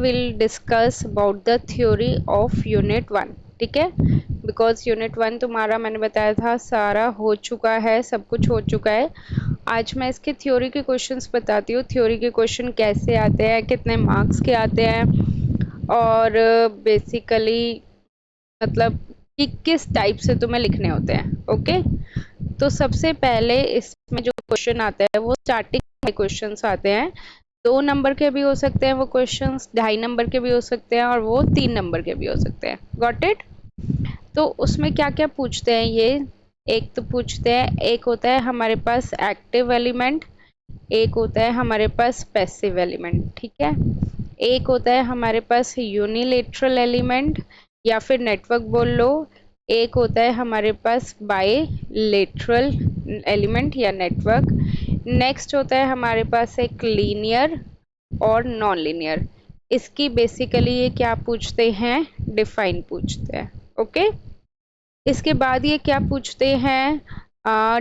Will discuss about the theory of unit 1। ठीक है, because unit 1 तुम्हारा मैंने बताया था सारा हो चुका है, सब कुछ हो चुका है। आज मैं इसके थ्योरी के क्वेश्चंस बताती हूँ, थ्योरी के क्वेश्चन कैसे आते हैं, कितने मार्क्स के आते हैं, और बेसिकली मतलब कि किस टाइप से तुम्हें लिखने होते हैं। ओके, तो सबसे पहले इसमें जो क्वेश्चन आता है वो स्टार्टिंग में क्वेश्चंस आते हैं। 2 नंबर के भी हो सकते हैं वो क्वेश्चंस, 2.5 नंबर के भी हो सकते हैं, और वो 3 नंबर के भी हो सकते हैं। Got it? तो उसमें क्या क्या पूछते हैं ये, एक तो पूछते हैं, एक होता है हमारे पास एक्टिव एलिमेंट, एक होता है हमारे पास पैसिव एलिमेंट। ठीक है, एक होता है हमारे पास यूनिलेटरल एलिमेंट या फिर नेटवर्क बोल लो, एक होता है हमारे पास बायलेटरल एलिमेंट या नेटवर्क, नेक्स्ट होता है हमारे पास एक लीनियर और नॉन लीनियर। इसकी बेसिकली ये क्या पूछते हैं, डिफाइन पूछते हैं। ओके, इसके बाद ये क्या पूछते हैं,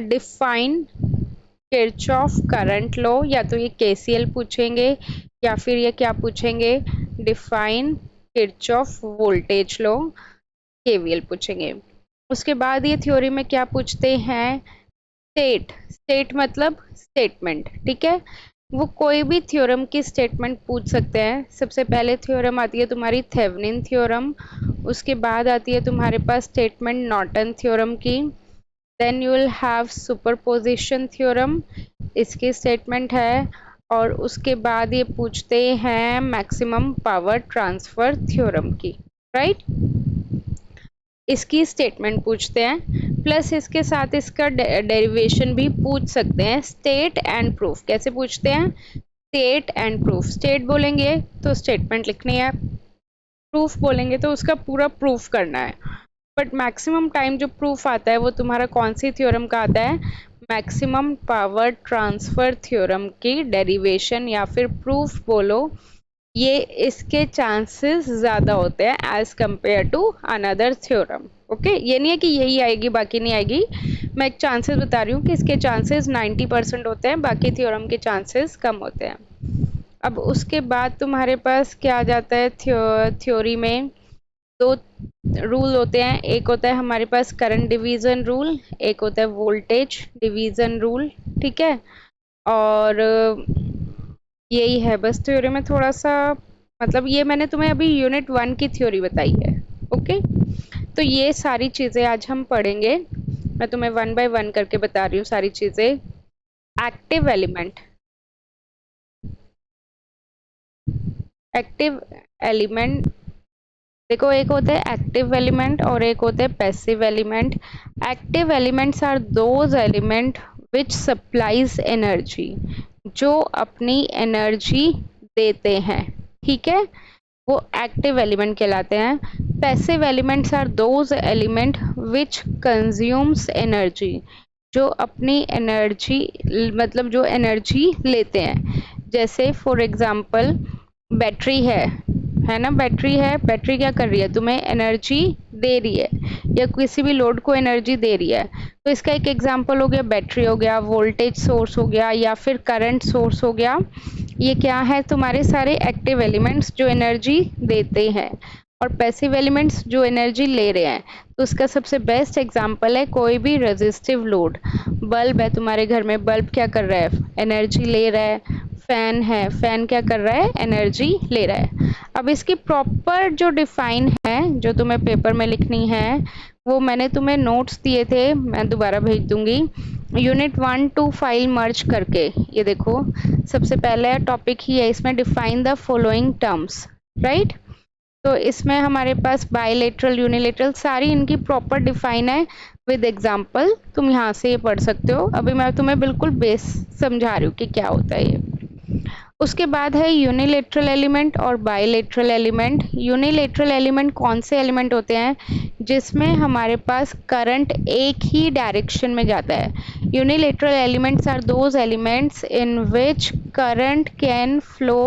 डिफाइन किरचॉफ करंट लॉ, या तो ये केसीएल पूछेंगे या फिर ये क्या पूछेंगे, define Kirchhoff voltage law, KVL पूछेंगे। उसके बाद ये थ्योरी में क्या पूछते हैं, स्टेट, स्टेट मतलब स्टेटमेंट। ठीक है, वो कोई भी थ्योरम की स्टेटमेंट पूछ सकते हैं। सबसे पहले थ्योरम आती है तुम्हारी थेवेनिन थ्योरम, उसके बाद आती है तुम्हारे पास स्टेटमेंट नॉर्टन थ्योरम की, then you will have superposition theorem, इसकी स्टेटमेंट है, और उसके बाद ये पूछते हैं मैक्सिमम पावर ट्रांसफर थ्योरम की, राइट? इसकी स्टेटमेंट पूछते हैं, प्लस इसके साथ इसका डेरिवेशन भी पूछ सकते हैं। स्टेट एंड प्रूफ कैसे पूछते हैं, स्टेट एंड प्रूफ, स्टेट बोलेंगे तो स्टेटमेंट लिखनी है, प्रूफ बोलेंगे तो उसका पूरा प्रूफ करना है। बट मैक्सिमम टाइम जो प्रूफ आता है वो तुम्हारा कौन सी थ्योरम का आता है, मैक्सिमम पावर ट्रांसफर थ्योरम की डेरिवेशन या फिर प्रूफ बोलो, ये इसके चांसेस ज़्यादा होते हैं as compare to another theorem. Okay, ये नहीं है कि यही आएगी बाकी नहीं आएगी, मैं एक चांसेस बता रही हूँ कि इसके चांसेस 90% होते हैं, बाकी थ्योरम के चांसेस कम होते हैं। अब उसके बाद तुम्हारे पास क्या आ जाता है, थ्योरी में 2 रूल होते हैं, एक होता है हमारे पास करंट डिवीजन रूल, एक होता है वोल्टेज डिवीजन रूल। ठीक है, और यही है बस थ्योरी में थोड़ा सा, मतलब ये मैंने तुम्हें अभी यूनिट 1 की थ्योरी बताई है। ओके, तो ये सारी चीज़ें आज हम पढ़ेंगे, मैं तुम्हें 1 बाय 1 करके बता रही हूँ सारी चीज़ें। एक्टिव एलिमेंट, एक्टिव एलिमेंट देखो, एक होता है एक्टिव एलिमेंट और एक होते हैं passive element. Active elements are those element which supplies energy, जो अपनी एनर्जी देते हैं। ठीक है, वो एक्टिव एलिमेंट कहलाते हैं। Passive elements are those element which consumes energy, जो अपनी एनर्जी मतलब जो एनर्जी लेते हैं। जैसे फॉर एग्जांपल बैटरी है ना, बैटरी है, बैटरी क्या कर रही है, तुम्हें एनर्जी दे रही है, या किसी भी लोड को एनर्जी दे रही है। तो इसका एक एग्जांपल हो गया बैटरी, हो गया वोल्टेज सोर्स, हो गया या फिर करंट सोर्स हो गया। ये क्या है, तुम्हारे सारे एक्टिव एलिमेंट्स जो एनर्जी देते हैं, और पैसिव एलिमेंट्स जो एनर्जी ले रहे हैं। तो उसका सबसे बेस्ट एग्जांपल है कोई भी रेजिस्टिव लोड। बल्ब है तुम्हारे घर में, बल्ब क्या कर रहा है, एनर्जी ले रहा है। फैन है, फैन क्या कर रहा है, एनर्जी ले रहा है। अब इसकी प्रॉपर जो डिफाइन है, जो तुम्हें पेपर में लिखनी है, वो मैंने तुम्हें नोट्स दिए थे, मैं दोबारा भेज दूंगी। यूनिट 1 2 फाइल मर्ज करके, ये देखो सबसे पहले टॉपिक ही है इसमें, define the following terms, right? तो इसमें हमारे पास बायलेटरल, यूनिलेटरल, सारी इनकी प्रॉपर डिफाइन है विद एग्जांपल, तुम यहाँ से ये पढ़ सकते हो। अभी मैं तुम्हें बिल्कुल बेस समझा रही हूँ कि क्या होता है ये। उसके बाद है यूनिलेटरल एलिमेंट और बायलेटरल एलिमेंट। यूनिलेटरल एलिमेंट कौन से एलिमेंट होते हैं, जिसमें हमारे पास करंट एक ही डायरेक्शन में जाता है। Unilateral elements are those elements in which current can flow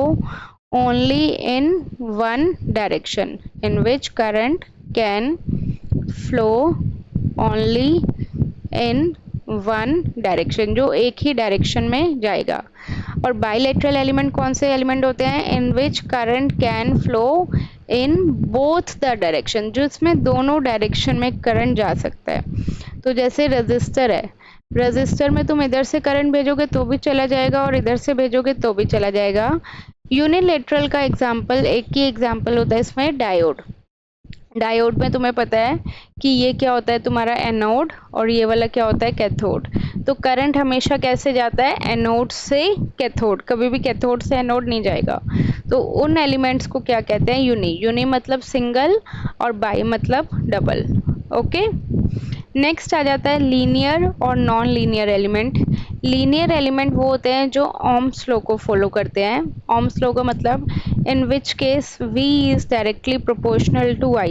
only in one direction, in which current can flow only in one direction, जो एक ही डायरेक्शन में जाएगा। और बाइलेटरल एलिमेंट कौन से एलिमेंट होते हैं? In which current can flow in both the direction, जिसमें दोनों डायरेक्शन में करंट जा सकता है। तो जैसे रजिस्टर है, रजिस्टर में तुम इधर से करंट भेजोगे तो भी चला जाएगा और इधर से भेजोगे तो भी चला जाएगा। यूनिलेटरल का एग्जाम्पल, एक ही एग्जाम्पल होता है इसमें, डायोड। डायोड में तुम्हें पता है कि ये क्या होता है तुम्हारा एनोड और ये वाला क्या होता है कैथोड। तो करंट हमेशा कैसे जाता है? एनोड से कैथोड, कभी भी कैथोड से एनोड नहीं जाएगा। तो उन एलिमेंट्स को क्या कहते हैं? यूनी। यूनी मतलब सिंगल और बाई मतलब डबल। ओके, नेक्स्ट आ जाता है लीनियर और non linear element. Linear element वो होते हैं जो ओम्स लॉ को फॉलो करते हैं। ओम्स लॉ का मतलब in which case V is directly proportional to I।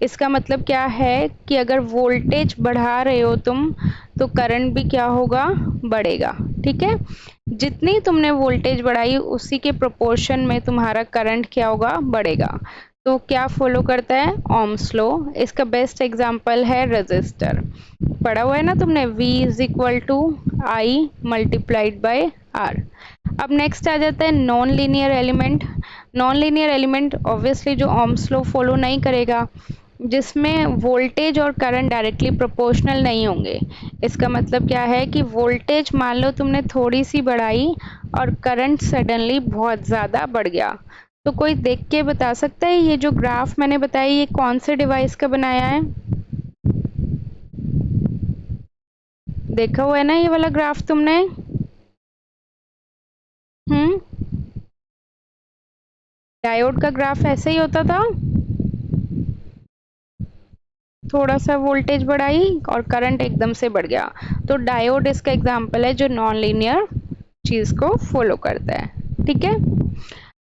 इसका मतलब क्या है कि अगर वोल्टेज बढ़ा रहे हो तुम तो करंट भी क्या होगा? बढ़ेगा। ठीक है, जितनी तुमने वोल्टेज बढ़ाई उसी के प्रोपोर्शन में तुम्हारा करंट क्या होगा? बढ़ेगा। तो क्या फॉलो करता है? Ohm's law. इसका बेस्ट एग्जांपल है रजिस्टर। पढ़ा हुआ है ना तुमने, V is equal to I multiplied by R। अब नेक्स्ट आ जाता है non linear element. Non linear element obviously जो ओम्स लॉ फॉलो नहीं करेगा, जिसमें वोल्टेज और करंट डायरेक्टली प्रोपोर्शनल नहीं होंगे। इसका मतलब क्या है कि वोल्टेज मान लो तुमने थोड़ी सी बढ़ाई और करंट सडनली बहुत ज़्यादा बढ़ गया। तो कोई देख के बता सकता है ये जो ग्राफ मैंने बताया ये कौन से डिवाइस का बनाया है? देखा हुआ है ना ये वाला ग्राफ तुमने? डायोड का ग्राफ ऐसे ही होता था, थोड़ा सा वोल्टेज बढ़ाई और करंट एकदम से बढ़ गया। तो डायोड इसका एग्जांपल है जो नॉन लीनियर चीज को फॉलो करता है। ठीक है,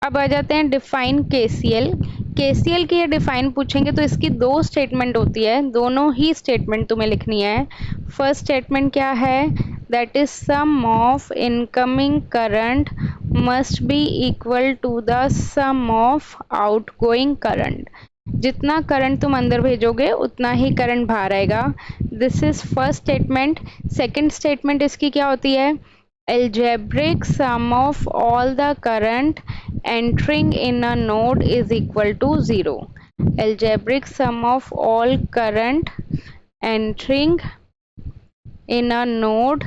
अब आ जाते हैं डिफाइन केसीएल। केसीएल की ये डिफाइन पूछेंगे तो इसकी दो स्टेटमेंट होती है, दोनों ही स्टेटमेंट तुम्हें लिखनी है। फर्स्ट स्टेटमेंट क्या है? That is sum of incoming current must be equal to the sum of outgoing current. जितना करंट तुम अंदर भेजोगे उतना ही करंट बाहर आएगा। This is first statement. Second statement इसकी क्या होती है? algebraic sum of all the current entering in a node is equal to 0. Algebraic sum of all current entering in a node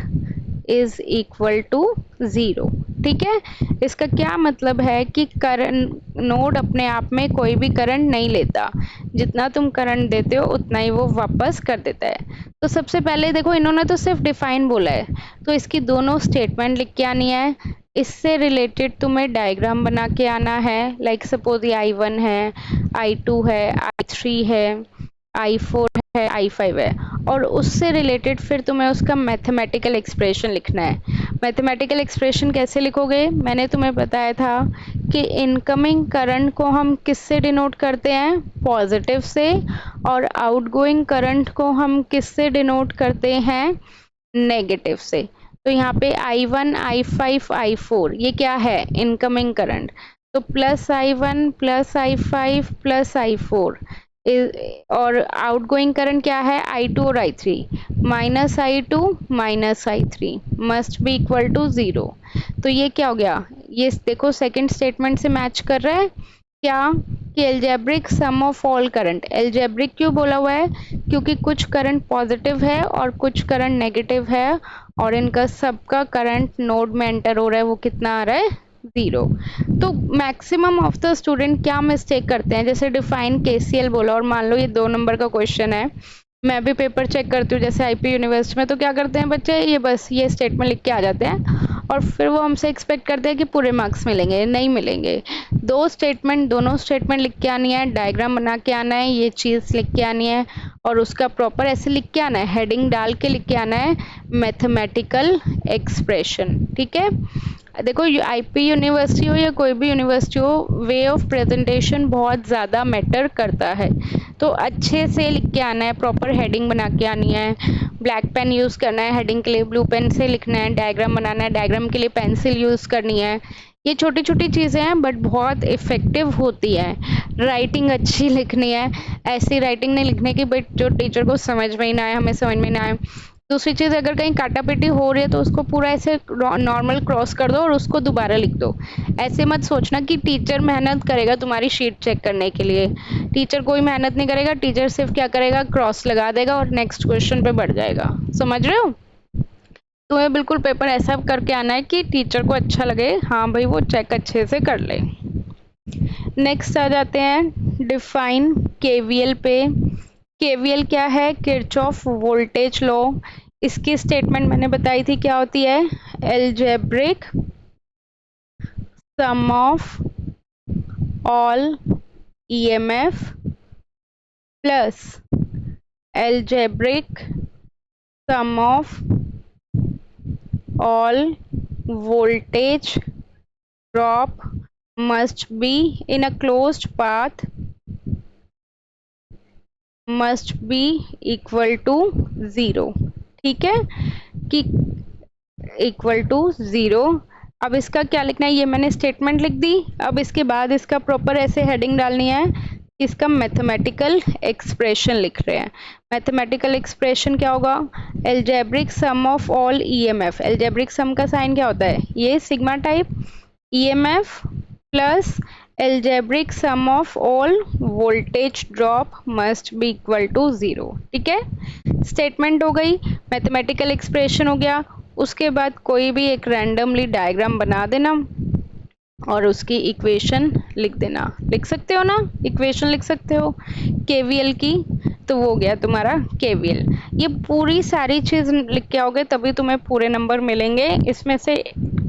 is equal to 0। ठीक है, इसका क्या मतलब है कि करंट नोड अपने आप में कोई भी करंट नहीं लेता, जितना तुम करंट देते हो उतना ही वो वापस कर देता है। तो सबसे पहले देखो इन्होंने तो सिर्फ डिफाइन बोला है, तो इसकी दोनों स्टेटमेंट लिख के आनी है। इससे रिलेटेड तुम्हें डायग्राम बना के आना है। लाइक सपोज ये I1 है, I2 है, I3 है, I4 है, I5 है, और उससे रिलेटेड फिर तुम्हें उसका मैथमेटिकल एक्सप्रेशन लिखना है। मैथमेटिकल एक्सप्रेशन कैसे लिखोगे? मैंने तुम्हें बताया था कि इनकमिंग करंट को हम किससे डिनोट करते हैं? पॉजिटिव से। और आउटगोइंग करंट को हम किससे डिनोट करते हैं? नेगेटिव से। तो यहाँ पे I1, I5, I4 ये क्या है? Incoming current. तो plus I1 plus I5 plus I4 और आउटगोइंग करंट क्या है? I2 और I3। Minus I2 minus I3 must be equal to 0। तो ये क्या हो गया? ये देखो सेकंड स्टेटमेंट से मैच कर रहा है क्या? कि algebraic sum of all current. Algebraic क्यों बोला हुआ है? क्योंकि कुछ करंट पॉजिटिव है और कुछ करंट नेगेटिव है, और इनका सबका करंट नोड में एंटर हो रहा है वो कितना आ रहा है? 0। तो मैक्सिमम ऑफ द स्टूडेंट क्या मिस्टेक करते हैं? जैसे डिफाइन केसीएल बोला और मान लो ये 2 नंबर का क्वेश्चन है, मैं भी पेपर चेक करती हूँ जैसे आईपी यूनिवर्सिटी में, तो क्या करते हैं बच्चे? ये बस ये स्टेटमेंट लिख के आ जाते हैं और फिर वो हमसे एक्सपेक्ट करते हैं कि पूरे मार्क्स मिलेंगे। नहीं मिलेंगे। दोनों स्टेटमेंट लिख के आनी है, डायग्राम बना के आना है, ये चीज़ लिख के आनी है और उसका प्रॉपर ऐसे लिख के आना है, हेडिंग डाल के लिख के आना है, मैथमेटिकल एक्सप्रेशन। ठीक है, देखो आईपी यूनिवर्सिटी हो या कोई भी यूनिवर्सिटी हो, वे ऑफ प्रेजेंटेशन बहुत ज़्यादा मैटर करता है। तो अच्छे से लिख के आना है, प्रॉपर हेडिंग बना के आनी है, ब्लैक पेन यूज़ करना है, हेडिंग के लिए ब्लू पेन से लिखना है, डायग्राम बनाना है, डायग्राम के लिए पेंसिल यूज़ करनी है। ये छोटी छोटी चीज़ें हैं बट बहुत इफ़ेक्टिव होती है। राइटिंग अच्छी लिखनी है, ऐसी राइटिंग नहीं लिखने की बट जो टीचर को समझ में ही ना आए, हमें समझ में ना आए। दूसरी चीज़, अगर कहीं काटापेटी हो रही है तो उसको पूरा ऐसे नॉर्मल क्रॉस कर दो और उसको दोबारा लिख दो। ऐसे मत सोचना कि टीचर मेहनत करेगा तुम्हारी शीट चेक करने के लिए। टीचर कोई मेहनत नहीं करेगा, टीचर सिर्फ क्या करेगा, क्रॉस लगा देगा और नेक्स्ट क्वेश्चन पे बढ़ जाएगा। समझ रहे हो? तुम्हें बिल्कुल पेपर ऐसा करके आना है कि टीचर को अच्छा लगे, हाँ भाई वो चेक अच्छे से कर ले। नेक्स्ट आ जाते हैं डिफाइन केवीएल पे। केवीएल क्या है? Kirchhoff voltage law. इसकी स्टेटमेंट मैंने बताई थी क्या होती है, algebraic sum of all EMF plus algebraic sum of all voltage drop must be in a closed path must be equal to 0। ठीक है कि इक्वल टू 0। अब इसका क्या लिखना है, ये मैंने स्टेटमेंट लिख दी। अब इसके बाद इसका प्रॉपर ऐसे हेडिंग डालनी है, इसका मैथमेटिकल एक्सप्रेशन लिख रहे हैं। मैथमेटिकल एक्सप्रेशन क्या होगा, algebraic sum of all EMF. Algebraic sum का साइन क्या होता है, ये sigma type EMF plus algebraic sum of all voltage drop must be equal to 0। ठीक है, स्टेटमेंट हो गई, मैथमेटिकल एक्सप्रेशन हो गया। उसके बाद कोई भी एक रैंडमली डायग्राम बना देना और उसकी इक्वेशन लिख देना। लिख सकते हो ना, इक्वेशन लिख सकते हो केवीएल की, तो वो हो गया तुम्हारा केवीएल। ये पूरी सारी चीज़ लिख के आओगे तभी तुम्हें पूरे नंबर मिलेंगे। इसमें से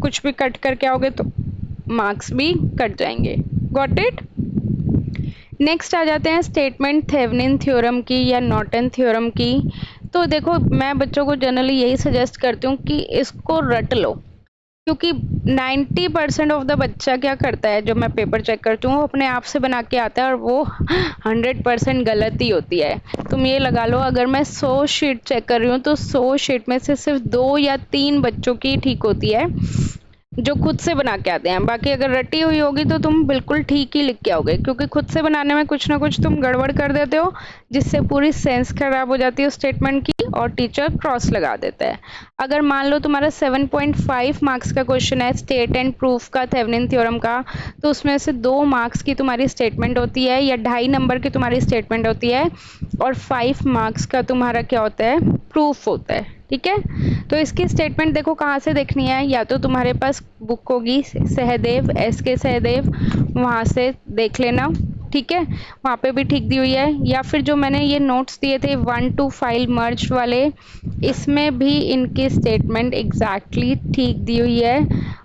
कुछ भी कट करके आओगे तो मार्क्स भी कट जाएंगे। Got it? नेक्स्ट आ जाते हैं स्टेटमेंट थेवेनिन थ्योरम की या नॉर्टन थ्योरम की। तो देखो मैं बच्चों को जनरली यही सजेस्ट करती हूँ कि इसको रट लो, क्योंकि 90% ऑफ द बच्चा क्या करता है, जब मैं पेपर चेक करती हूँ वो अपने आप से बना के आता है और वो 100% गलत ही होती है। तुम ये लगा लो, अगर मैं 100 शीट चेक कर रही हूँ तो 100 शीट में से सिर्फ 2 या 3 बच्चों की ठीक होती है जो खुद से बना के आते हैं। बाकी अगर रटी हुई होगी तो तुम बिल्कुल ठीक ही लिख के आओगे, क्योंकि खुद से बनाने में कुछ ना कुछ तुम गड़बड़ कर देते हो जिससे पूरी सेंस खराब हो जाती है स्टेटमेंट की और टीचर क्रॉस लगा देता है। अगर मान लो तुम्हारा 7.5 मार्क्स का क्वेश्चन है स्टेट एंड प्रूफ का थेवेनिन थ्योरम का, तो उसमें से 2 मार्क्स की तुम्हारी स्टेटमेंट होती है या 2.5 नंबर की तुम्हारी स्टेटमेंट होती है और 5 मार्क्स का तुम्हारा क्या होता है, प्रूफ होता है। ठीक है, तो इसकी स्टेटमेंट देखो कहाँ से देखनी है, या तो तुम्हारे पास बुक होगी सहदेव, SK सहदेव, वहाँ से देख लेना। ठीक है, वहाँ पे भी ठीक दी हुई है, या फिर जो मैंने ये नोट्स दिए थे 1 to फाइल मर्ज वाले, इसमें भी इनकी स्टेटमेंट एग्जैक्टली ठीक दी हुई है,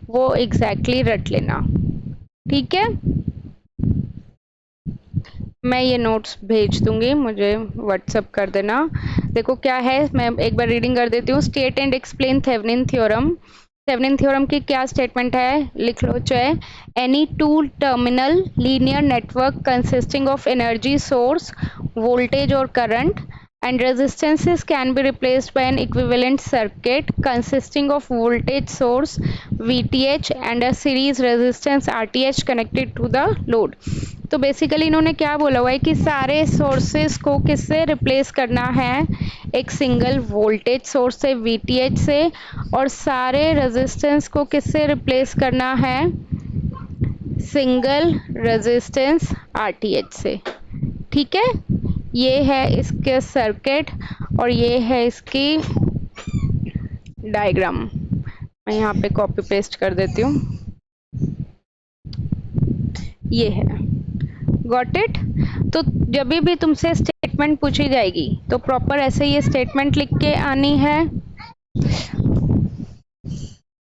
वो एग्जैक्टली रट लेना। ठीक है, मैं ये नोट्स भेज दूंगी, मुझे व्हाट्सअप कर देना। देखो क्या है, मैं एक बार रीडिंग कर देती हूँ। State and explain Thevenin theorem. Thevenin theorem की क्या स्टेटमेंट है, लिख लो चाहे। Any two terminal linear network consisting of energy source, voltage और current and resistances can be replaced by an equivalent circuit consisting of voltage source VTH and a series resistance RTH connected to the load। तो basically इन्होंने क्या बोला हुआ है कि सारे sources को किससे रिप्लेस करना है, एक सिंगल वोल्टेज सोर्स से VTH से, और सारे रेजिस्टेंस को किससे रिप्लेस करना है, सिंगल रेजिस्टेंस RTH से। ठीक है, ये है इसके सर्किट और ये है इसकी डायग्राम। मैं यहाँ पे कॉपी पेस्ट कर देती हूँ, ये है। Got it? तो जब भी तुमसे स्टेटमेंट पूछी जाएगी तो प्रॉपर ऐसे ये स्टेटमेंट लिख के आनी है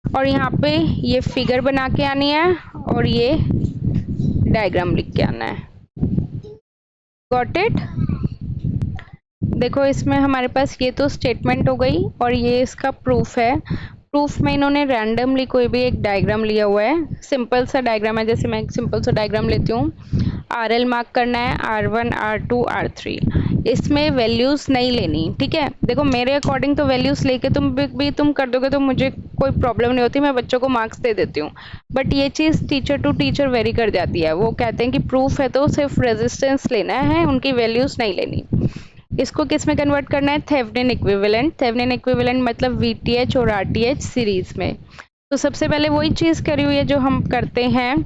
और यहाँ पे ये फिगर बना के आनी है और ये डायग्राम लिख के आना है। Got it? देखो इसमें हमारे पास ये तो स्टेटमेंट हो गई और ये इसका प्रूफ है। प्रूफ में इन्होंने रैंडमली कोई भी एक डायग्राम लिया हुआ है, सिंपल सा डायग्राम है। जैसे मैं एक सिंपल सा डायग्राम लेती हूँ, RL मार्क करना है, R1 R2 R3, इसमें वैल्यूज़ नहीं लेनी। ठीक है, देखो मेरे अकॉर्डिंग तो वैल्यूज़ लेके तुम कर दोगे तो मुझे कोई प्रॉब्लम नहीं होती, मैं बच्चों को मार्क्स दे देती हूँ। बट ये चीज़ टीचर टू टीचर वेरी कर जाती है। वो कहते हैं कि प्रूफ है तो सिर्फ रेजिस्टेंस लेना है, उनकी वैल्यूज़ नहीं लेनी। इसको किस में कन्वर्ट करना है, थेवेनिन इक्विवेलेंट। थेवेनिन इक्विवेलेंट मतलब वीटीएच और आरटीएच सीरीज में। तो सबसे पहले वही चीज़ करी हुई है जो हम करते हैं,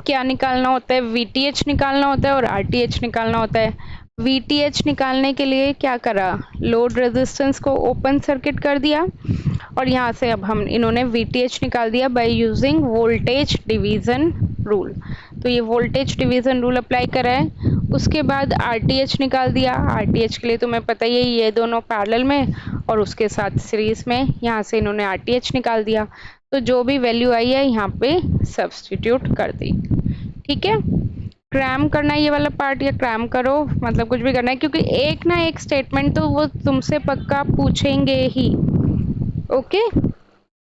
क्या निकालना होता है, वीटीएच निकालना होता है और आरटीएच निकालना होता है। वीटीएच निकालने के लिए क्या करा, लोड रेजिस्टेंस को ओपन सर्किट कर दिया और यहाँ से अब हम इन्होंने वीटीएच निकाल दिया bye using voltage division rule. तो ये वोल्टेज डिवीज़न रूल अप्लाई करा है। उसके बाद आरटीएच निकाल दिया। आरटीएच के लिए तुम्हें पता ही है, ये दोनों पैरेलल में और उसके साथ सीरीज में, यहाँ से इन्होंने आरटीएच निकाल दिया। तो जो भी वैल्यू आई है यहाँ पे सब्स्टिट्यूट कर दी। ठीक है, क्रैम करना है ये वाला पार्ट, या क्रैम करो मतलब कुछ भी करना है, क्योंकि एक ना एक स्टेटमेंट तो वो तुमसे पक्का पूछेंगे ही। ओके,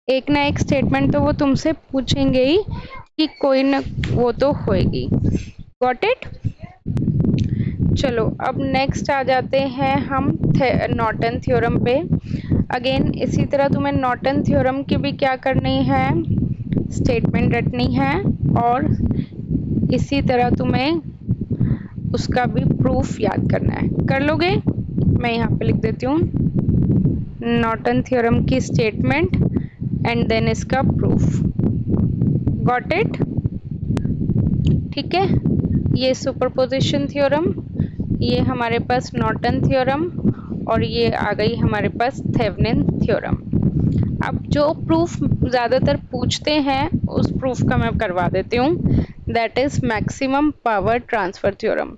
एक ना एक स्टेटमेंट तो वो तुमसे पूछेंगे ही कि कोई ना वो तो होएगी। Got it. चलो अब नेक्स्ट आ जाते हैं हम नॉर्टन थ्योरम पे। अगेन इसी तरह तुम्हें नॉर्टन थ्योरम की भी क्या करनी है, स्टेटमेंट रटनी है और इसी तरह तुम्हें उसका भी प्रूफ याद करना है। कर लोगे? मैं यहाँ पे लिख देती हूँ नॉर्टन थ्योरम की स्टेटमेंट एंड देन इसका प्रूफ। Got it. ठीक है, ये सुपरपोजिशन थ्योरम, ये हमारे पास नॉर्टन थ्योरम और ये आ गई हमारे पास थेवेनिन थ्योरम। अब जो प्रूफ ज़्यादातर पूछते हैं उस प्रूफ का मैं करवा देती हूँ, that is maximum power transfer theorem.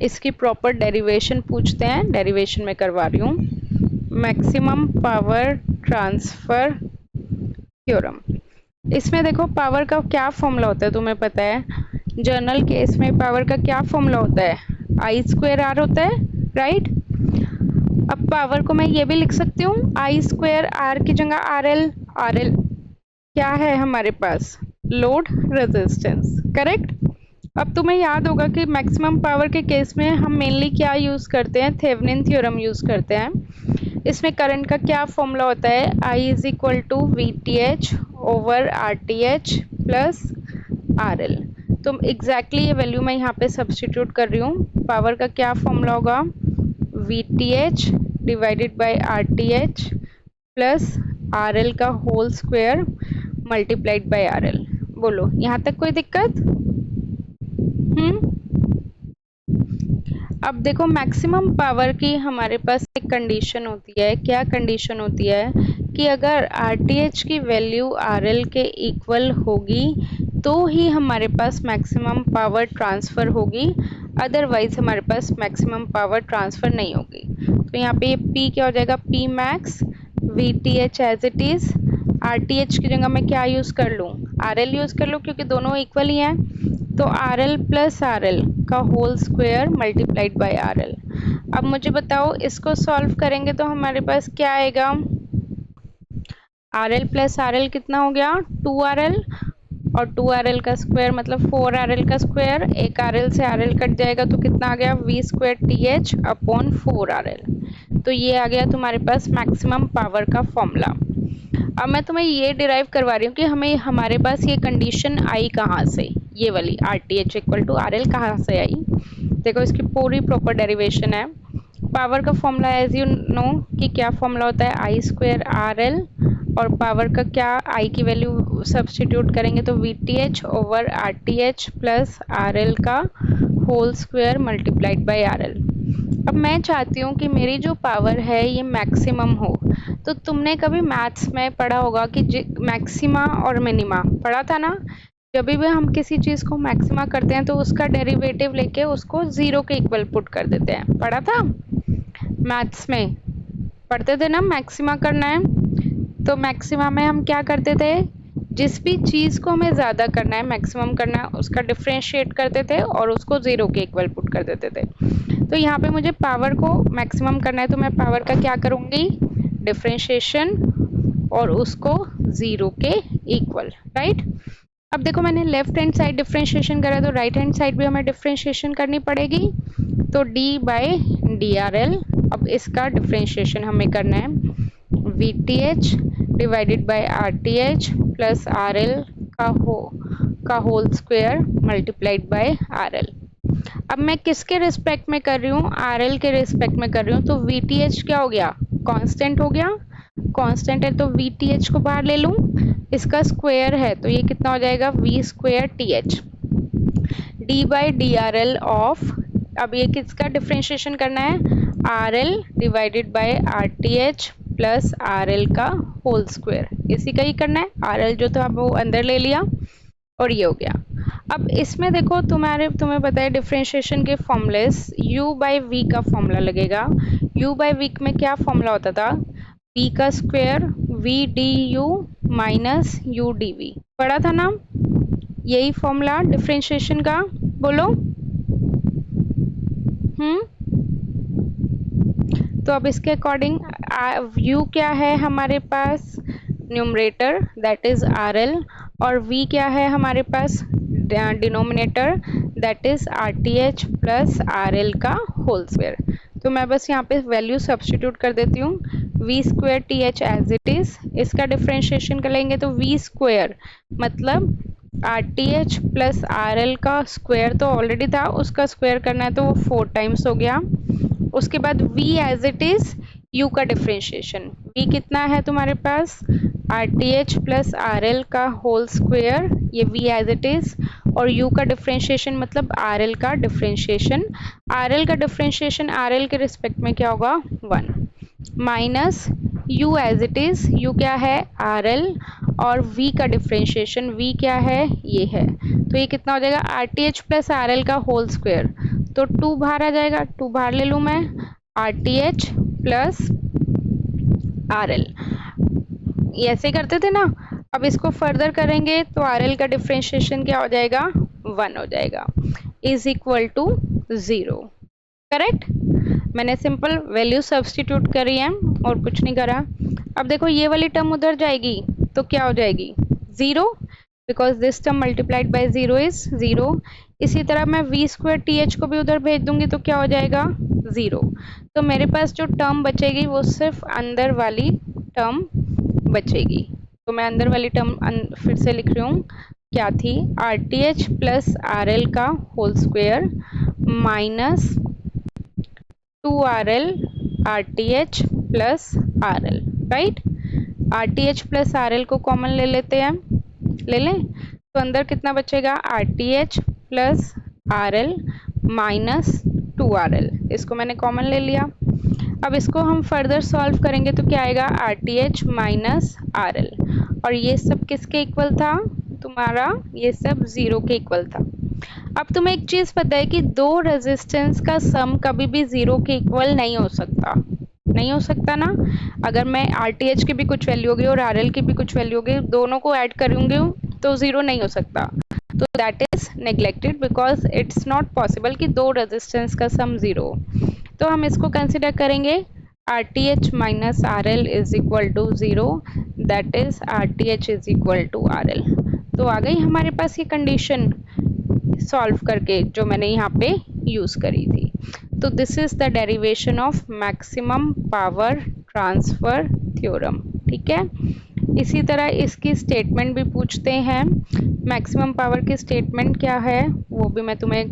इसकी प्रॉपर डेरिवेशन पूछते हैं, डेरिवेशन में करवा रही हूँ। मैक्सिमम पावर ट्रांसफ़र थ्योरम, इसमें देखो पावर का क्या फॉर्मूला होता है तुम्हें पता है, जनरल केस में पावर का क्या फॉर्मूला होता है, आई स्क्वायर आर होता है, राइट। अब पावर को मैं ये भी लिख सकती हूँ आई स्क्वायर आर की जगह आर एल। आर एल क्या है हमारे पास, लोड रेजिस्टेंस, करेक्ट। अब तुम्हें याद होगा कि मैक्सिमम पावर के केस में हम मेनली क्या यूज़ करते हैं, थेवेनिन थ्योरम यूज़ करते हैं। इसमें करंट का क्या फॉर्मूला होता है, I is equal to V T H over R T H plus R L. तो एग्जैक्टली ये वैल्यू मैं यहाँ पे सब्सटीट्यूट कर रही हूँ। पावर का क्या फॉर्मूला होगा, V T H divided by R T H plus R L का whole square multiplied by R L. बोलो यहाँ तक कोई दिक्कत? अब देखो मैक्सिमम पावर की हमारे पास एक कंडीशन होती है, क्या कंडीशन होती है कि अगर आरटीएच की वैल्यू आरएल के इक्वल होगी तो ही हमारे पास मैक्सिमम पावर ट्रांसफ़र होगी, अदरवाइज हमारे पास मैक्सिमम पावर ट्रांसफ़र नहीं होगी। तो यहाँ पे P क्या हो जाएगा, P max V T H as it is. R T H की जगह मैं क्या यूज़ कर लूँ, आर एल यूज़ कर लूँ क्योंकि दोनों इक्वल ही हैं। तो R L plus R L का whole square multiplied by R L. अब मुझे बताओ इसको सॉल्व करेंगे तो हमारे पास क्या आएगा, are L plus R L कितना हो गया, 2RL और 2RL का स्क्वायर मतलब 4RL का स्क्वायर, एक RL से RL कट जाएगा तो कितना आ गया, V square T H upon 4RL। तो ये आ गया तुम्हारे पास मैक्सिमम पावर का फॉर्मूला। अब मैं तुम्हें ये डिराइव करवा रही हूँ कि हमें हमारे पास ये कंडीशन आई कहाँ से, ये वाली R T H equal to R L कहाँ से आई। देखो इसकी पूरी प्रॉपर डेरिवेशन है। पावर का फॉर्मूला एज यू नो कि क्या फॉर्मूला होता है, आई स्क्वायर आर एल और पावर का क्या, आई की वैल्यू सब्सटीट्यूट करेंगे तो V T H over R T H plus R L का whole square multiplied by R L. अब मैं चाहती हूँ कि मेरी जो पावर है ये मैक्सिमम हो। तो तुमने कभी मैथ्स में पढ़ा होगा कि मैक्सिमा और मिनिमा पढ़ा था ना, जब भी हम किसी चीज़ को मैक्सिमा करते हैं तो उसका डेरिवेटिव लेके उसको ज़ीरो के इक्वल पुट कर देते हैं, पढ़ा था मैथ्स में, पढ़ते थे ना, मैक्सिमा करना है तो मैक्सिमा में हम क्या करते थे, जिस भी चीज़ को हमें ज़्यादा करना है, मैक्सिमम करना है, उसका डिफ्रेंशिएट करते थे और उसको ज़ीरो के इक्वल पुट कर देते थे। तो यहाँ पे मुझे पावर को मैक्सिमम करना है तो मैं पावर का क्या करूँगी, डिफ्रेंशिएशन और उसको ज़ीरो के इक्वल, राइट। अब देखो मैंने लेफ्ट हैंड साइड डिफ्रेंशिएशन करा तो राइट हैंड साइड भी हमें डिफ्रेंशिएशन करनी पड़ेगी। तो d by D R L, अब इसका डिफ्रेंशिएशन हमें करना है, V T H divided by R T H plus R L का whole square multiplied by R L. अब मैं किसके रिस्पेक्ट में कर रही हूँ, RL के रिस्पेक्ट में कर रही हूँ, तो VTH क्या हो गया, कांस्टेंट हो गया। कांस्टेंट है तो VTH को बाहर ले लूँ, इसका स्क्वायर है तो ये कितना हो जाएगा, V square TH D by D R L of, अब ये किसका डिफ्रेंशिएशन करना है, RL divided by RTH plus RL का होल स्क्वायर, इसी का ही करना है। RL जो था वो अंदर ले लिया और ये हो गया। अब इसमें देखो तुम्हें पता है डिफ्रेंशिएशन के फॉर्मूलेस, u बाई वी का फॉर्मूला लगेगा। u बाई वी में क्या फॉर्मूला होता था, v का square v d u minus u d v, पढ़ा था ना, यही फॉर्मूला डिफरेंशिएशन का, बोलो। तो अब इसके अकॉर्डिंग u क्या है हमारे पास, न्यूमरेटर दैट इज RL, और v क्या है हमारे पास, denominator that is RTH plus RL का होल स्क्वायर। तो मैं बस यहाँ पे वैल्यू सब्स्टिट्यूट कर देती हूँ, v square TH as it is, इसका डिफरेंशिएशन करेंगे तो v स्क्वायर मतलब RTH प्लस RL का स्क्वायर तो ऑलरेडी था, उसका स्क्वायर करना है तो वो 4 टाइम्स हो गया। उसके बाद v as it is, u का डिफरेंशिएशन, v कितना है तुम्हारे पास, RTH प्लस RL का होल स्क्वायर, ये v एज इट इज, और u का डिफरेंशिएशन मतलब RL का डिफरेंशिएशन, RL का डिफरेंशिएशन RL के रिस्पेक्ट में क्या होगा 1 minus u as it is, u क्या है RL, और v का डिफरेंशिएशन v क्या है ये है, तो ये कितना हो जाएगा RTH प्लस RL का होल स्क्वायर, तो 2 बाहर आ जाएगा, 2 बाहर ले लूँ मैं, RTH प्लस RL, ये ऐसे करते थे ना। अब इसको फर्दर करेंगे तो RL का डिफरेंशिएशन क्या हो जाएगा 1 हो जाएगा, इज इक्वल टू 0, करेक्ट। मैंने सिंपल वैल्यू सब्स्टिट्यूट करी है और कुछ नहीं करा। अब देखो ये वाली टर्म उधर जाएगी तो क्या हो जाएगी 0, because this term multiplied by 0 is 0। इसी तरह मैं v स्क्वायर TH को भी उधर भेज दूंगी तो क्या हो जाएगा 0। तो मेरे पास जो टर्म बचेगी वो सिर्फ अंदर वाली टर्म बचेगी। तो मैं अंदर वाली टर्म फिर से लिख रही हूँ, क्या थी, RTH प्लस RL का whole square minus 2RL RTH plus RL, right. RTH plus RL को कॉमन ले लेते हैं, ले लें, तो अंदर कितना बचेगा RTH plus RL minus 2RL, इसको मैंने कॉमन ले लिया। अब इसको हम फर्दर सॉल्व करेंगे तो क्या आएगा RTH माइनस RL, और ये सब किसके इक्वल था तुम्हारा, ये सब 0 के इक्वल था। अब तुम्हें एक चीज पता है कि दो रेजिस्टेंस का सम कभी भी 0 के इक्वल नहीं हो सकता, नहीं हो सकता ना। अगर मैं RTH की भी कुछ वैल्यू होगी और RL की भी कुछ वैल्यू होगी, दोनों को ऐड करूंगी तो 0 नहीं हो सकता, तो that is neglected because it's not possible कि दो रेजिस्टेंस का सम 0 हो। तो हम इसको कंसिडर करेंगे RTH minus RL is equal to 0, that is RTH is equal to RL। तो आ गई हमारे पास ये कंडीशन सॉल्व करके जो मैंने यहाँ पे यूज करी थी। तो this is the derivation of maximum power transfer theorem, ठीक है। इसी तरह इसकी स्टेटमेंट भी पूछते हैं, मैक्सिमम पावर की स्टेटमेंट क्या है वो भी मैं तुम्हें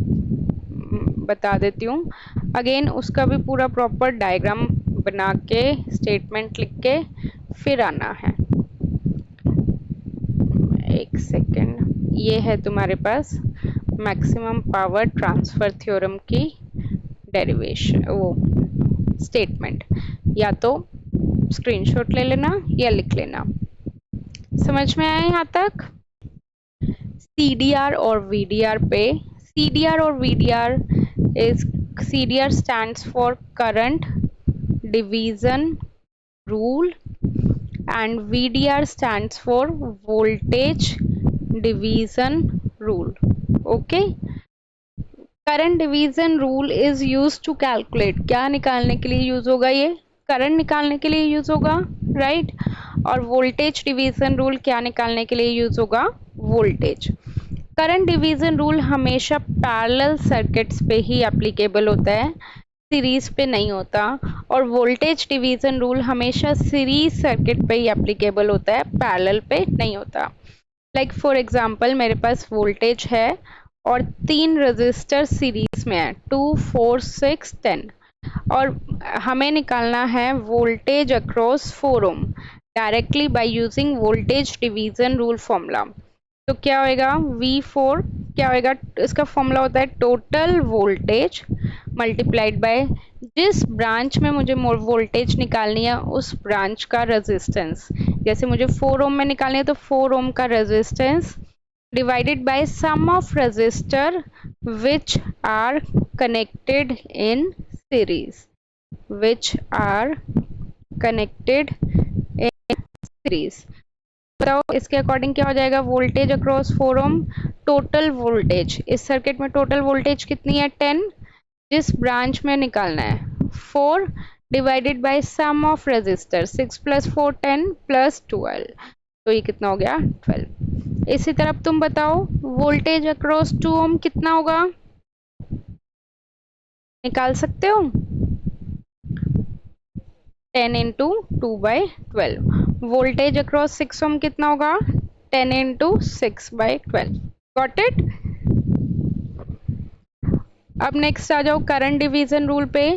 बता देती हूँ। अगेन उसका भी पूरा प्रॉपर डायग्राम बना के स्टेटमेंट लिख के फिर आना है। एक सेकेंड, ये है तुम्हारे पास मैक्सिमम पावर ट्रांसफर थ्योरम की डेरिवेशन, वो स्टेटमेंट, या तो स्क्रीनशॉट ले लेना या लिख लेना। समझ में आया यहाँ तक? CDR और VDR पे, CDR और VDR is, CDR stands for current division rule and VDR stands for voltage division rule, okay। Current division rule is use to calculate, क्या निकालने के लिए यूज होगा, ये करंट निकालने के लिए यूज होगा, राइट। और वोल्टेज डिवीजन रूल क्या निकालने के लिए यूज होगा, वोल्टेज। करंट डिवीजन रूल हमेशा पैरेलल सर्किट्स पे ही एप्लीकेबल होता है, सीरीज पे नहीं होता। और वोल्टेज डिवीजन रूल हमेशा सीरीज सर्किट पे ही एप्लीकेबल होता है, पैरेलल पे नहीं होता। लाइक फॉर एग्जांपल मेरे पास वोल्टेज है और 3 रजिस्टर सीरीज में है 2, 4, 6, 10 और हमें निकालना है voltage across 4 ohm directly by using voltage division rule formula. तो क्या होएगा V4 क्या होएगा, इसका फॉर्मूला होता है टोटल वोल्टेज मल्टीप्लाइड बाय जिस ब्रांच में मुझे वोल्टेज निकालनी है उस ब्रांच का रेजिस्टेंस। जैसे मुझे 4 ओम में निकालनी है तो 4 ओम का resistance divided by sum of resistor which are connected in series, which are connected in series. बताओ इसके अकॉर्डिंग क्या हो जाएगा, voltage across 4 ohm, total voltage इस सर्किट में टोटल वोल्टेज कितनी है 10, जिस ब्रांच में निकालना है 4 divided by sum of resistor 6 + 4 10 + 12, तो ये कितना हो गया 12। इसी तरफ तुम बताओ वोल्टेज अक्रॉस 2 ओम कितना होगा, निकाल सकते हो 10 × 2/12। वोल्टेज अक्रॉस 6 ओम कितना होगा 10 × 6/12। Got it. अब नेक्स्ट आ जाओ करंट डिवीजन रूल पे।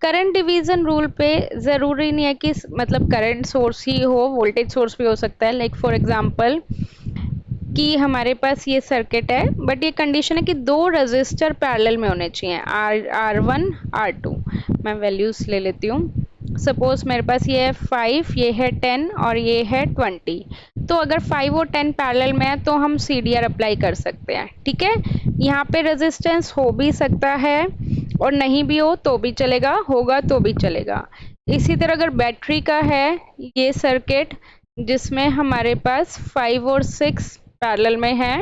करंट डिवीजन रूल पे ज़रूरी नहीं है कि मतलब करंट सोर्स ही हो, वोल्टेज सोर्स भी हो सकता है। लाइक फॉर एग्जांपल कि हमारे पास ये सर्किट है बट ये कंडीशन है कि 2 रजिस्टर पैरेलल में होने चाहिए R1 R2। मैं वैल्यूज ले लेती हूँ। सपोज मेरे पास ये है 5, ये है 10 और ये है 20। तो अगर 5 और 10 पैरेलल में है तो हम CDR अप्लाई कर सकते हैं, ठीक है। यहाँ पे रेजिस्टेंस हो भी सकता है और नहीं भी हो तो भी चलेगा, होगा तो भी चलेगा। इसी तरह अगर बैटरी का है ये सर्किट जिसमें हमारे पास 5 और 6 पैरेलल में है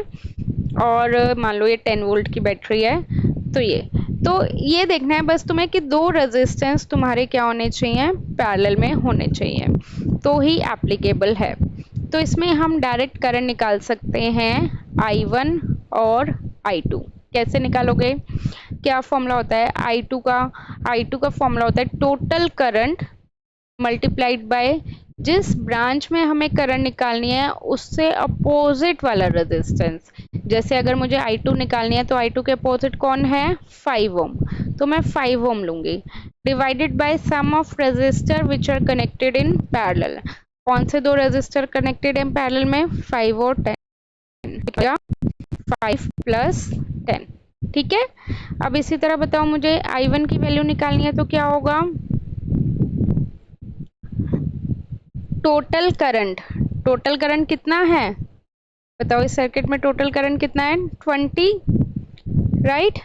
और मान लो ये 10 वोल्ट की बैटरी है, तो ये देखना है बस तुम्हें कि 2 रेजिस्टेंस तुम्हारे क्या होने चाहिए, पैरेलल में होने चाहिए, तो ही एप्लीकेबल है। तो इसमें हम डायरेक्ट करंट निकाल सकते हैं I1 और I2। कैसे निकालोगे, क्या फॉर्मूला होता है I2 का फॉर्मूला होता है टोटल करंट मल्टीप्लाइड बाय जिस ब्रांच में हमें करंट निकालनी है उससे अपोजिट वाला रेजिस्टेंस। जैसे अगर मुझे I2 निकालनी है तो I2 के अपोजिट कौन है 5 ओम, तो मैं 5 ओम लूंगी divided by sum of resistor which are connected in parallel. कौन से 2 रेजिस्टर कनेक्टेड इन पैरेलल में 5 और 10, 5 + 10, ठीक है। अब इसी तरह बताओ मुझे I1 की वैल्यू निकालनी है तो क्या होगा, टोटल करंट कितना है बताओ, इस सर्किट में टोटल करंट कितना है 20, राइट,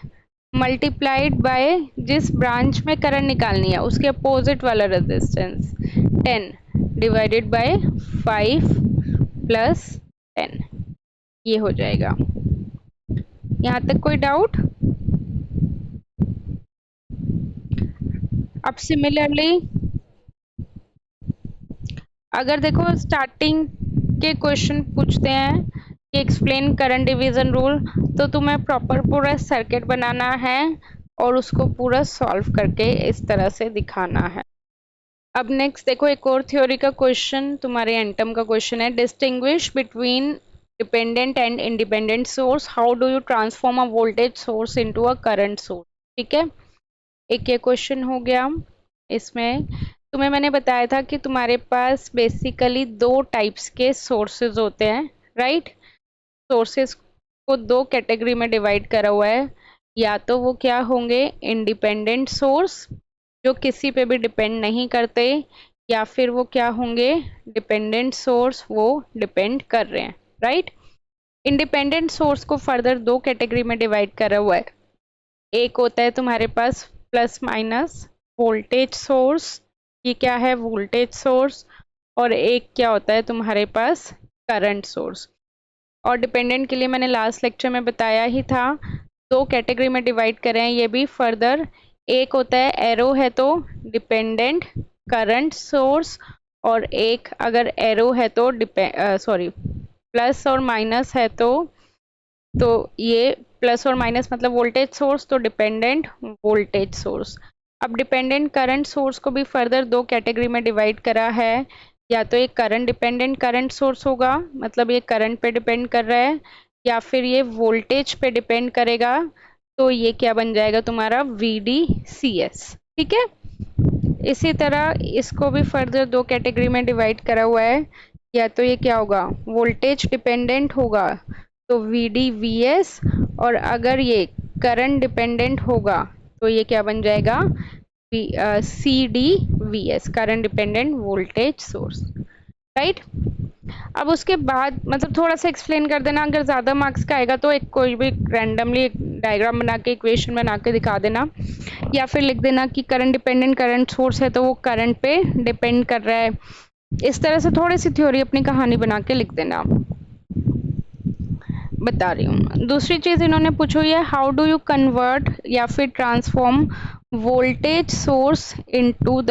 मल्टीप्लाइड बाय जिस ब्रांच में करंट निकालनी है उसके अपोजिट वाला रेजिस्टेंस 10 डिवाइडेड बाय 5 + 10, ये हो जाएगा। यहाँ तक कोई डाउट। अब सिमिलरली अगर देखो स्टार्टिंग के क्वेश्चन पूछते हैं कि एक्सप्लेन करंट डिवीजन रूल, तो तुम्हें प्रॉपर पूरा सर्किट बनाना है और उसको पूरा सॉल्व करके इस तरह से दिखाना है। अब नेक्स्ट देखो एक और थ्योरी का क्वेश्चन, तुम्हारे एंटम का क्वेश्चन है, distinguish between dependent and independent source, how do you transform a voltage source into a current source. ठीक है, एक ये क्वेश्चन हो गया। इसमें तुम्हें मैंने बताया था कि तुम्हारे पास बेसिकली 2 टाइप्स के सोर्सेज होते हैं, राइट। सोर्सेज को 2 कैटेगरी में डिवाइड करा हुआ है, या तो वो क्या होंगे इंडिपेंडेंट सोर्स जो किसी पे भी डिपेंड नहीं करते, या फिर वो क्या होंगे डिपेंडेंट सोर्स वो डिपेंड कर रहे हैं, राइट। इंडिपेंडेंट सोर्स को फर्दर 2 कैटेगरी में डिवाइड करा हुआ है। एक होता है तुम्हारे पास प्लस माइनस वोल्टेज सोर्स, ये क्या है वोल्टेज सोर्स, और एक क्या होता है तुम्हारे पास करंट सोर्स। और डिपेंडेंट के लिए मैंने लास्ट लेक्चर में बताया ही था, 2 कैटेगरी में डिवाइड करें ये भी फर्दर। एक होता है एरो है तो डिपेंडेंट करंट सोर्स, और एक अगर एरो है तो प्लस और माइनस है तो ये प्लस और माइनस मतलब वोल्टेज सोर्स, तो डिपेंडेंट वोल्टेज सोर्स। अब डिपेंडेंट करंट सोर्स को भी फर्दर 2 कैटेगरी में डिवाइड करा है, या तो एक करंट डिपेंडेंट करंट सोर्स होगा, मतलब ये करंट पे डिपेंड कर रहा है, या फिर ये वोल्टेज पे डिपेंड करेगा, तो ये क्या बन जाएगा तुम्हारा VDCS। ठीक है, इसी तरह इसको भी फर्दर दो कैटेगरी में डिवाइड करा हुआ है। या तो ये क्या होगा, वोल्टेज डिपेंडेंट होगा तो VDVS, और अगर ये करंट डिपेंडेंट होगा तो ये क्या बन जाएगा, CDVS, current dependent voltage source. Right, अब उसके बाद मतलब थोड़ा सा एक्सप्लेन कर देना, अगर ज़्यादा मार्क्स का आएगा तो एक कोई भी रैंडमली डायग्राम बना के इक्वेशन बना के दिखा देना, या फिर लिख देना कि करंट डिपेंडेंट करंट सोर्स है तो वो करंट पे डिपेंड कर रहा है। इस तरह से थोड़ी सी थ्योरी अपनी कहानी बना के लिख देना, बता रही हूँ। दूसरी चीज़ इन्होंने पूछी हुई है, हाउ डू यू कन्वर्ट या फिर transform voltage source into the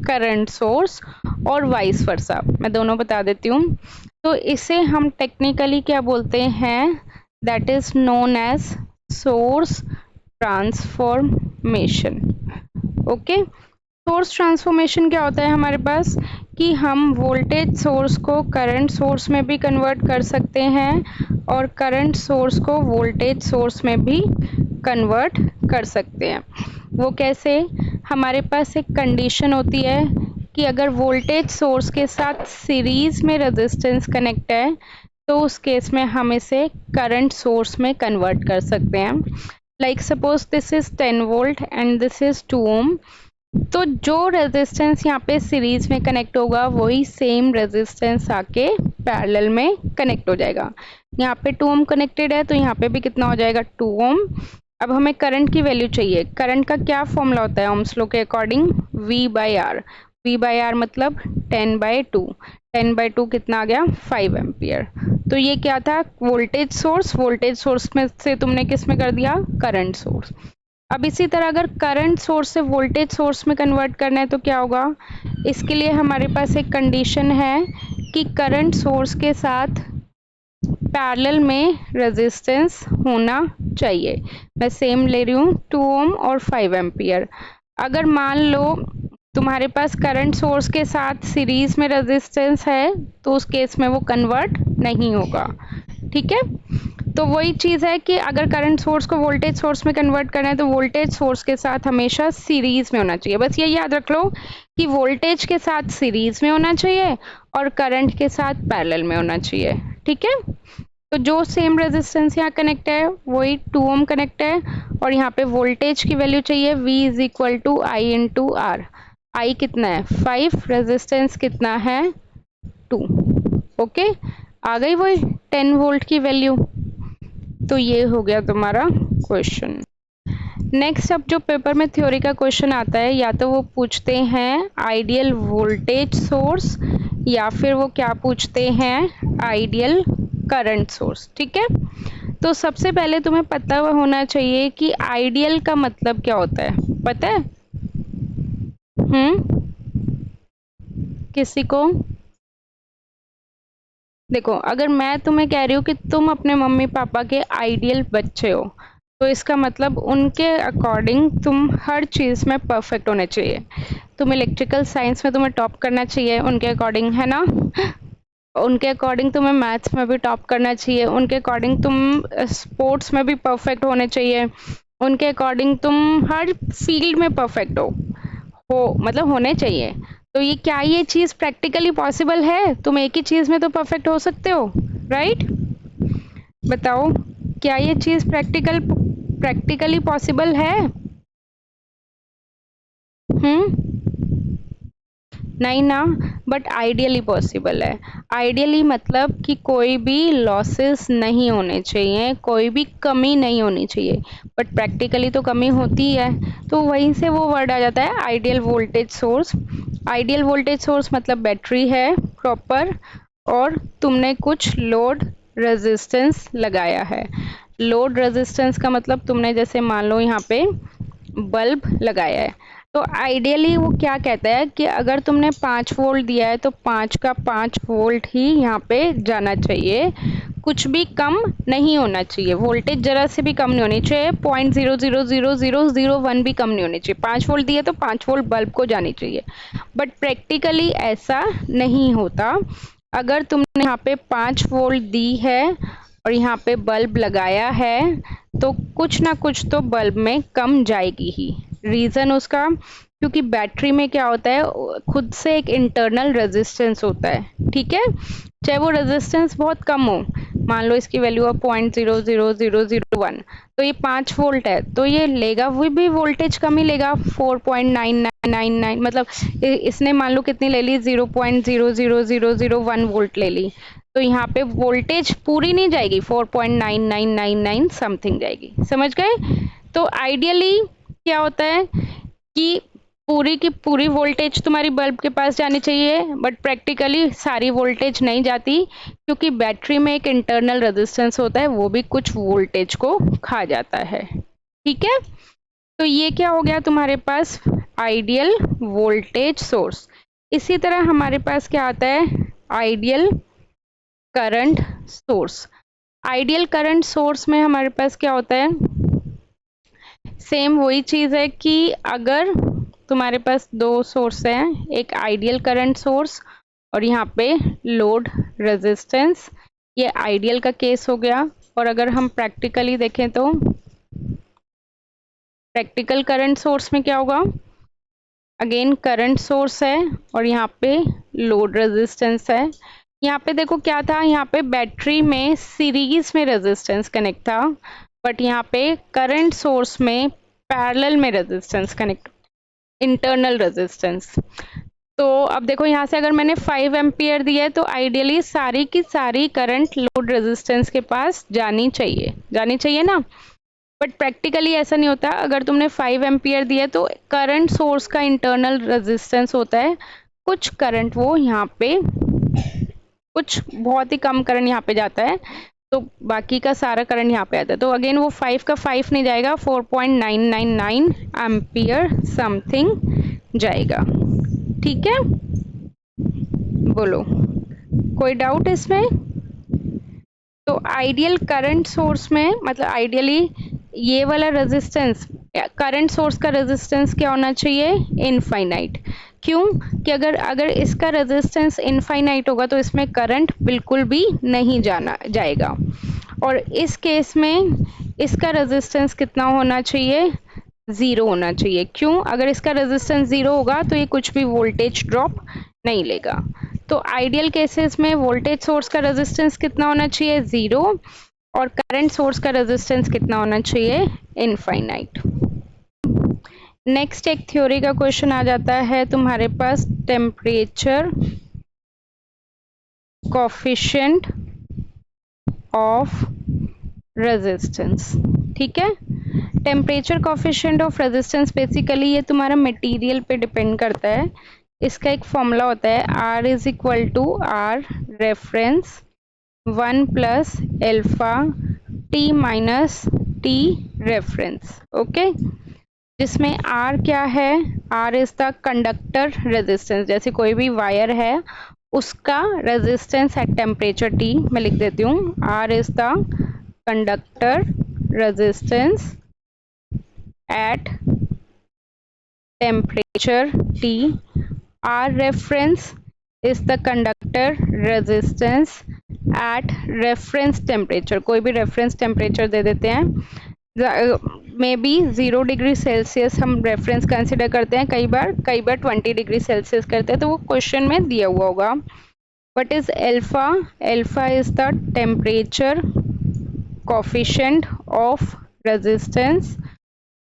current source और वाइस वर्सा। मैं दोनों बता देती हूँ। तो इसे हम टेक्निकली क्या बोलते हैं, that is known as source transformation. Okay, source transformation क्या होता है हमारे पास, कि हम वोल्टेज सोर्स को करंट सोर्स में भी कन्वर्ट कर सकते हैं और करंट सोर्स को वोल्टेज सोर्स में भी कन्वर्ट कर सकते हैं। वो कैसे, हमारे पास एक कंडीशन होती है कि अगर वोल्टेज सोर्स के साथ सीरीज में रेजिस्टेंस कनेक्ट है तो उस केस में हम इसे करंट सोर्स में कन्वर्ट कर सकते हैं। Like suppose this is 10 volt and this is 2 ओम, तो जो रेजिस्टेंस यहाँ पे सीरीज में कनेक्ट होगा वही सेम रेजिस्टेंस आके पैरेलल में कनेक्ट हो जाएगा। यहाँ पे 2 ओम कनेक्टेड है तो यहाँ पे भी कितना हो जाएगा, 2 ओम। अब हमें करंट की वैल्यू चाहिए। करंट का क्या फॉर्मूला होता है ओम्स लॉ के अकॉर्डिंग, V/R। V/R मतलब 10/2। 10/2 कितना आ गया, 5 एम्पियर। तो ये क्या था, वोल्टेज सोर्स, वोल्टेज सोर्स में से तुमने किस में कर दिया, करंट सोर्स। अब इसी तरह अगर करंट सोर्स से वोल्टेज सोर्स में कन्वर्ट करना है तो क्या होगा, इसके लिए हमारे पास एक कंडीशन है कि करंट सोर्स के साथ पैरेलल में रेजिस्टेंस होना चाहिए। मैं सेम ले रही हूँ 2 ओम और 5 एम्पियर। अगर मान लो तुम्हारे पास करंट सोर्स के साथ सीरीज में रेजिस्टेंस है तो उस केस में वो कन्वर्ट नहीं होगा। ठीक है, तो वही चीज़ है कि अगर करंट सोर्स को वोल्टेज सोर्स में कन्वर्ट करना है तो वोल्टेज सोर्स के साथ हमेशा सीरीज में होना चाहिए। बस ये याद रख लो कि वोल्टेज के साथ सीरीज में होना चाहिए और करंट के साथ पैरेलल में होना चाहिए। ठीक है, तो जो सेम रेजिस्टेंस यहाँ कनेक्ट है वही 2 ओम कनेक्ट है और यहाँ पे वोल्टेज की वैल्यू चाहिए V = I/R। I कितना है, 5, रेजिस्टेंस कितना है, 2। ओके, आ गई वही 10 वोल्ट की वैल्यू। तो ये हो गया तुम्हारा क्वेश्चन। नेक्स्ट, अब जो पेपर में थ्योरी का क्वेश्चन आता है या तो वो पूछते हैं आइडियल वोल्टेज सोर्स या फिर वो क्या पूछते हैं, आइडियल करंट सोर्स। ठीक है, तो सबसे पहले तुम्हें पता होना चाहिए कि आइडियल का मतलब क्या होता है, पता है? किसी को? देखो, अगर मैं तुम्हें कह रही हूँ कि तुम अपने मम्मी पापा के आइडियल बच्चे हो तो इसका मतलब उनके अकॉर्डिंग तुम हर चीज़ में परफेक्ट होने चाहिए। तुम इलेक्ट्रिकल साइंस में तुम्हें टॉप करना चाहिए उनके अकॉर्डिंग, है ना? उनके अकॉर्डिंग तुम्हें मैथ्स में भी टॉप करना चाहिए, उनके अकॉर्डिंग तुम स्पोर्ट्स में भी परफेक्ट होने चाहिए, उनके अकॉर्डिंग तुम हर फील्ड में परफेक्ट हो मतलब होने चाहिए। तो ये क्या ये चीज़ प्रैक्टिकली पॉसिबल है? तुम एक ही चीज़ में तो परफेक्ट हो सकते हो, राइट? बताओ, क्या ये चीज़ प्रैक्टिकली पॉसिबल है? नहीं ना, बट आइडियली पॉसिबल है। आइडियली मतलब कि कोई भी लॉसेस नहीं होने चाहिए, कोई भी कमी नहीं होनी चाहिए, बट प्रैक्टिकली तो कमी होती है। तो वहीं से वो वर्ड आ जाता है ideal voltage source. Ideal voltage source मतलब बैटरी है प्रॉपर और तुमने कुछ लोड रेजिस्टेंस लगाया है। लोड रेजिस्टेंस का मतलब तुमने जैसे मान लो यहाँ पे बल्ब लगाया है, तो आइडियली वो क्या कहता है कि अगर तुमने 5 वोल्ट दिया है तो 5 का 5 वोल्ट ही यहाँ पे जाना चाहिए, कुछ भी कम नहीं होना चाहिए। वोल्टेज जरा से भी कम नहीं होनी चाहिए, 0.0000001 भी कम नहीं होनी चाहिए। 5 वोल्ट दिए तो 5 वोल्ट बल्ब को जानी चाहिए, बट प्रैक्टिकली ऐसा नहीं होता। अगर तुमने यहाँ पे 5 वोल्ट दी है और यहाँ पे बल्ब लगाया है तो कुछ ना कुछ तो बल्ब में कम जाएगी ही। रीज़न उसका, क्योंकि बैटरी में क्या होता है, खुद से एक इंटरनल रेजिस्टेंस होता है, ठीक है। चाहे वो रेजिस्टेंस बहुत कम हो, मान लो इसकी वैल्यू है 0.00001, तो ये 5 वोल्ट है, तो ये लेगा वो भी वोल्टेज कम ही लेगा, 4.9999, मतलब इसने मान लो कितनी ले ली, 0.00001 वोल्ट ले ली, तो यहाँ पे वोल्टेज पूरी नहीं जाएगी, 4.9999 समथिंग जाएगी। समझ गए? तो आइडियली क्या होता है कि पूरी की पूरी वोल्टेज तुम्हारी बल्ब के पास जानी चाहिए, बट प्रैक्टिकली सारी वोल्टेज नहीं जाती, क्योंकि बैटरी में एक इंटरनल रेजिस्टेंस होता है, वो भी कुछ वोल्टेज को खा जाता है, ठीक है। तो ये क्या हो गया तुम्हारे पास, आइडियल वोल्टेज सोर्स। इसी तरह हमारे पास क्या आता है, ideal current source. Ideal current source में हमारे पास क्या होता है, सेम वही चीज़ है कि अगर तुम्हारे पास दो सोर्स हैं, एक आइडियल करंट सोर्स और यहाँ पे लोड रेजिस्टेंस, ये आइडियल का केस हो गया। और अगर हम प्रैक्टिकली देखें तो प्रैक्टिकल करंट सोर्स में क्या होगा, अगेन करंट सोर्स है और यहाँ पे लोड रेजिस्टेंस है। यहाँ पे देखो क्या था, यहाँ पे बैटरी में सीरीज में रेजिस्टेंस कनेक्ट था, बट यहाँ पे करंट सोर्स में पैरेलल में रेजिस्टेंस कनेक्ट, इंटरनल रेजिस्टेंस। तो अब देखो यहाँ से अगर मैंने 5 एम्पियर दिया है, तो आइडियली सारी की सारी करंट लोड रेजिस्टेंस के पास जानी चाहिए ना, बट प्रैक्टिकली ऐसा नहीं होता। अगर तुमने 5 एम्पियर दिया तो करंट सोर्स का इंटरनल रेजिस्टेंस होता है कुछ करंट, वो यहाँ पे कुछ बहुत ही कम करंट यहाँ पे जाता है, तो बाकी का सारा करंट यहाँ पे आता है। तो अगेन वो 5 का 5 नहीं जाएगा, 4.999 एम्पियर समथिंग जाएगा, ठीक है। बोलो कोई डाउट इसमें? तो आइडियल करंट सोर्स में मतलब आइडियली ये वाला रेजिस्टेंस, करंट सोर्स का रेजिस्टेंस क्या होना चाहिए, इनफाइनाइट। क्यों कि अगर इसका रेजिस्टेंस इनफाइनाइट होगा तो इसमें करंट बिल्कुल भी नहीं जाएगा। और इस केस में इसका रेजिस्टेंस कितना होना चाहिए, 0 होना चाहिए। क्यों, अगर इसका रेजिस्टेंस 0 होगा तो ये कुछ भी वोल्टेज ड्रॉप नहीं लेगा। तो आइडियल केसेस में वोल्टेज सोर्स का रेजिस्टेंस कितना होना चाहिए, 0, और करंट सोर्स का रेजिस्टेंस कितना होना चाहिए, इनफाइनाइट। नेक्स्ट एक थ्योरी का क्वेश्चन आ जाता है तुम्हारे पास, टेम्परेचर कोफिशिएंट ऑफ रेजिस्टेंस, ठीक है। Temperature coefficient of resistance basically ये तुम्हारा मटेरियल पे डिपेंड करता है। इसका एक फॉर्मूला होता है, R is equal to R reference 1 plus alpha T minus T reference, okay. जिसमें R क्या है, R is the conductor resistance, जैसे कोई भी वायर है उसका रेजिस्टेंस एट टेम्परेचर T, मैं लिख देती हूँ, R is the conductor resistance at temperature T, R reference is the conductor resistance at reference temperature, कोई भी reference temperature दे देते हैं, मे बी 0 डिग्री सेल्सियस हम रेफरेंस कंसिडर करते हैं, कई बार 20 डिग्री सेल्सियस करते हैं, तो वो क्वेश्चन में दिया हुआ होगा। What is alpha, alpha is the temperature coefficient of resistance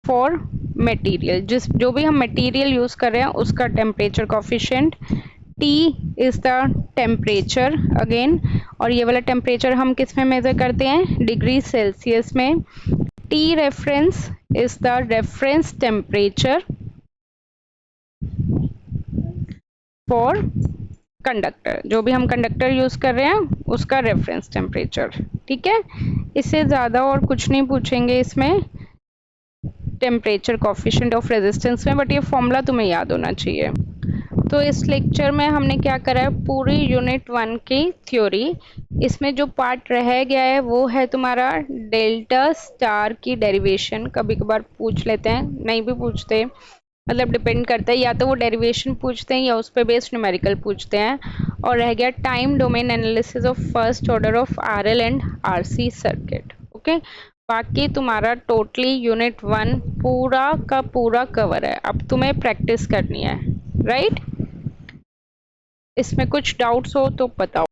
for material, जो भी हम मटेरियल यूज कर रहे हैं उसका temperature coefficient. T is the temperature again, और ये वाला टेम्परेचर हम किस में मेजर करते हैं, डिग्री सेल्सियस में। T reference is the reference temperature for conductor, जो भी हम कंडक्टर यूज कर रहे हैं उसका रेफरेंस टेम्परेचर, ठीक है। इससे ज़्यादा और कुछ नहीं पूछेंगे इसमें टेम्परेचर कोफिशिएंट ऑफ रेजिस्टेंस में, बट ये फॉर्मूला तुम्हें याद होना चाहिए। तो इस लेक्चर में हमने क्या करा है, पूरी यूनिट 1 की थ्योरी, इसमें जो पार्ट रह गया है वो है तुम्हारा डेल्टा स्टार की डेरिवेशन। कभी कभार पूछ लेते हैं, नहीं भी पूछते, मतलब डिपेंड करता है, या तो वो डेरिवेशन पूछते हैं या उस पे बेस्ड न्यूमेरिकल पूछते हैं। और रह गया time domain analysis of first order of RL and RC circuit. Okay, बाकी तुम्हारा टोटली यूनिट 1 पूरा का पूरा कवर है, अब तुम्हें प्रैक्टिस करनी है, राइट? इसमें कुछ डाउट्स हो तो बताओ।